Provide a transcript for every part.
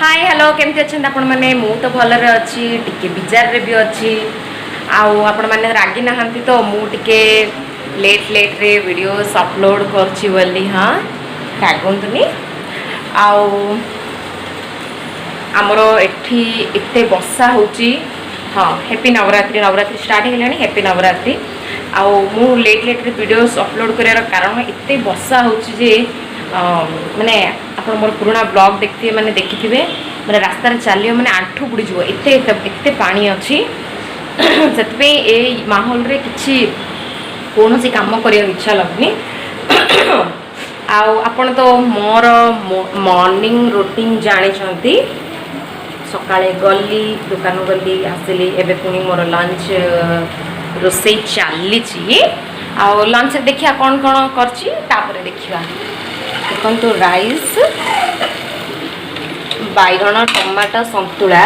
Hi hello केमती अच्छा आपण मैंने मु तो भलरे अच्छी टिके बिजार रे भी अच्छी आपण मैंने रागी नहांती तो मु टिके लेट लेट रे वीडियोस अपलोड करछि बोली हाँ रागंतुनी आमरो एठी एते बर्षा होची हाँ हैप्पी नवरात्रि नवरात्रि स्टार्ट हो गलानी हैप्पी नवरात्रि मु लेट लेट रे वीडियोस अपलोड करार कारण एते बर्षा होची जे माने आपण मोर पुराना ब्लॉग देखते माने देखिथिबे माने रास्ता रे चलियो माने आंठू बुडी जबो एते एते पानी अछि सेतबे ए माहौल रे किछि कोनोसी काम करिया इच्छा लगनी आपण तो मोर मॉर्निंग रूटीन जानि छंती सकाळे गली दुकान गली आसली एबे पुनी मोर लंच रोसई चली छी लंच देखिया कौन कौन करछि तापरे देखिया देखो तो राइस बैगण टमाटो संतुला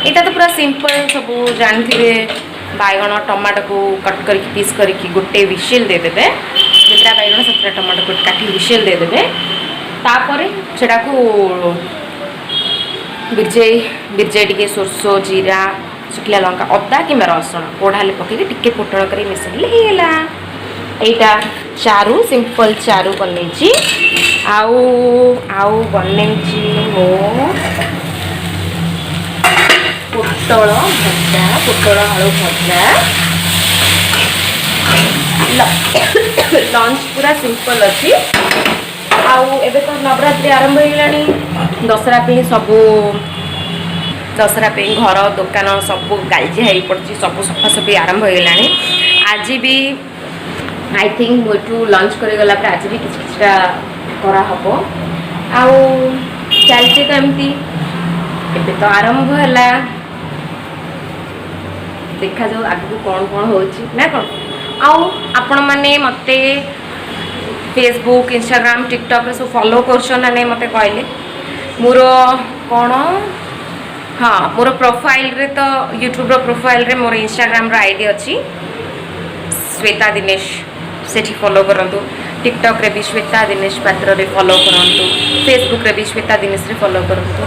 यहाँ तो पूरा सिंपल सब जानते बैगण टमाटो को कट करके पीस करके गोटे विशिल देदेवे जितना बैगण सतटा टमाटो को काटी विशिल देदेवे तापर सेटा को बिरजे टिके सोरस जीरा शुखला लंका अदा कि रसुण कोढ़ाले पकईकि टिके फुटण कर मिसैले होगा यहाँ चारू सिंपल चारू बनई आउ बनई मो पोटल भजा पोटल आलू भजा लंच पूरा सिंपल अच्छी एबे तो नवरात्रि आरंभ हो गलानी दशहरा पे सबू दशहरा पे घर दुकान सब गालजी हाई पड़ी सब सफासफी आरंभ हो गलानी आज भी आई थिंक मुझे लंच करगला आज भी किछटा करा हबो चलती तो एमती एबे तो आरंभ है देखा जाऊ आगु कौन कौन होची ना कौन आपण माने मते फेसबुक इंस्टाग्राम टिकटॉक रे सब फॉलो करछन ना नहीं मते कहले मोर कौन हाँ मोर प्रोफाइल रे तो यूट्यूब रो प्रोफाइल रे मोर इंस्टाग्राम रो आईडी अच्छी श्वेता दिनेश सेठी फॉलो करंतु टिकटॉक रे भी श्वेता दिनेश पात्र रे फॉलो करंतु फेसबुक रे भी श्वेता दिनेश रे फॉलो करंतु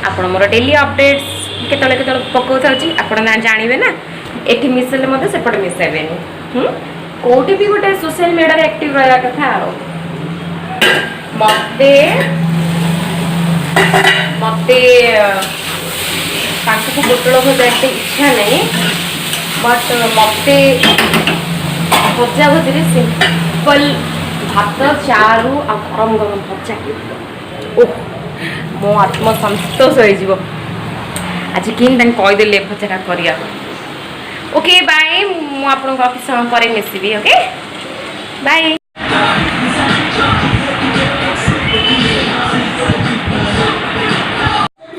आपण मोर डेली अपडेट्स केतले केतले पकाउ थाउची आपण ना जानिबे ना एठी मिसले मते सेपटे मिसेबेनी कोठी भी गोटे सोशल मीडिया रे एक्टिव रहया कथा मते मते तांको बोतल भजा एते इच्छा नहीं बट मते भजा भजी सिंपल भात चारू आ गरम गरम भजा ओह मो आत्मा संतोष हो आज किन कहीदेले भजाटा करिया ओके बाय मु आपन को किस समय पर मिसबी ओके बाय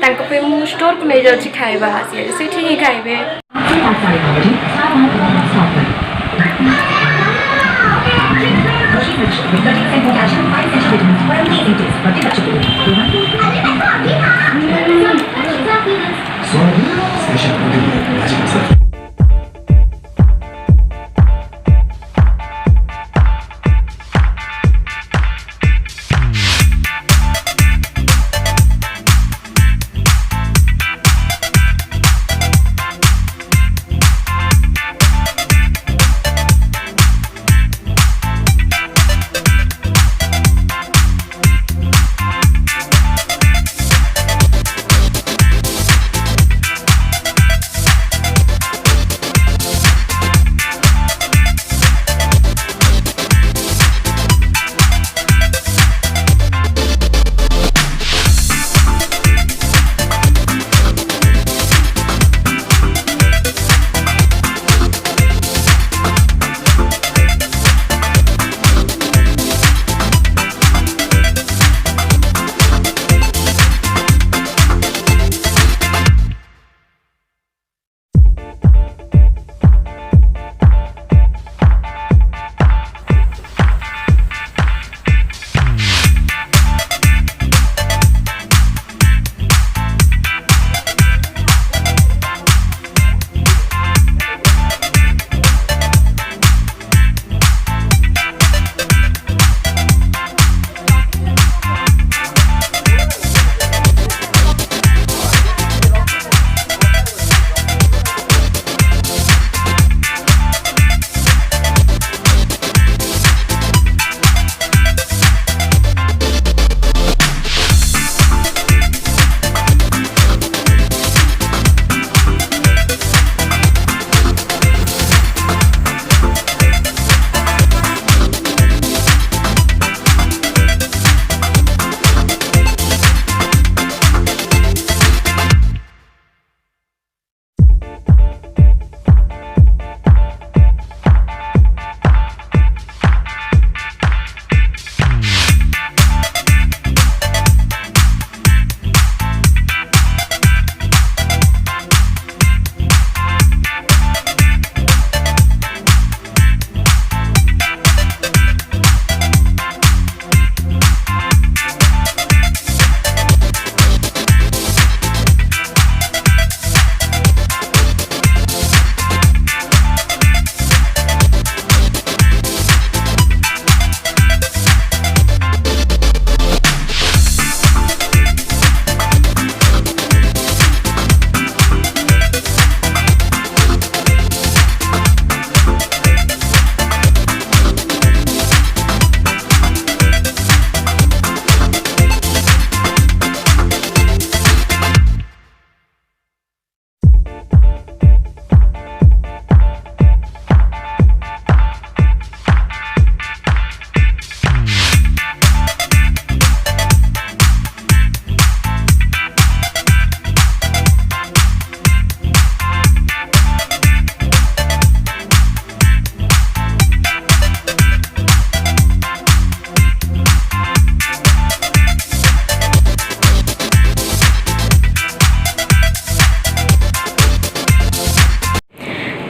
तांको पे मु स्टोर को नहीं जाउची खाइबा आसी सेठी ही खाइबे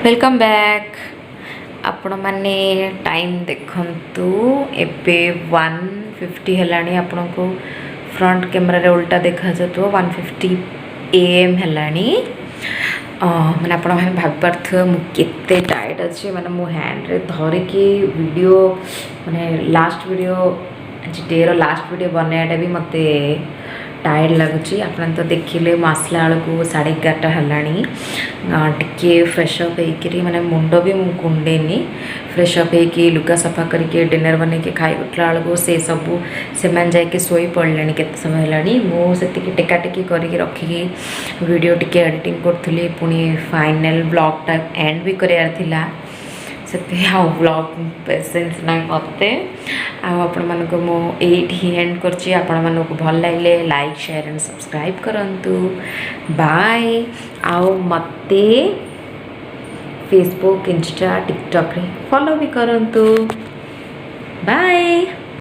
वेलकम बैक आपण मैंने टाइम देखंतु एबे 1:50 हेलानी आपण को फ्रंट कैमरा रे उल्टा देखा जातो 1:50 AM हेलानी मैंने आपण मैंने भाग पार्थ्य मु केते टायर्ड अछि माने मो हैंड रे धरे की वीडियो माने लास्ट वीडियो आज डे रो लास्ट वीडियो बनायाटा भी मते टायर्ड लगुच आपन तो देखिले मसला बेलू 11:30 हेलानी टिके फ्रेश अप होकर माने मुंड भी मु कुंडेनी फ्रेश अप होकर लुगा सफा करके डिनर बन के खाई उठला बेलू से सबू से जाके शोई पड़े केत समय हेलानी मुझे टेकाटेकी करके रखिकी वीडियो टिके एडिटिंग करी पुणी फाइनल ब्लॉगटा एंड भी करार थिला से ब्लॉग पेसेंस ना मत आपण मानक मुझे एंड करची आपण मानक भल लगे लाइक शेयर एंड सब्सक्राइब करंतु बाय आओ मते फेसबुक इंस्टा टिकटॉक रे फॉलो भी करंतु बाय।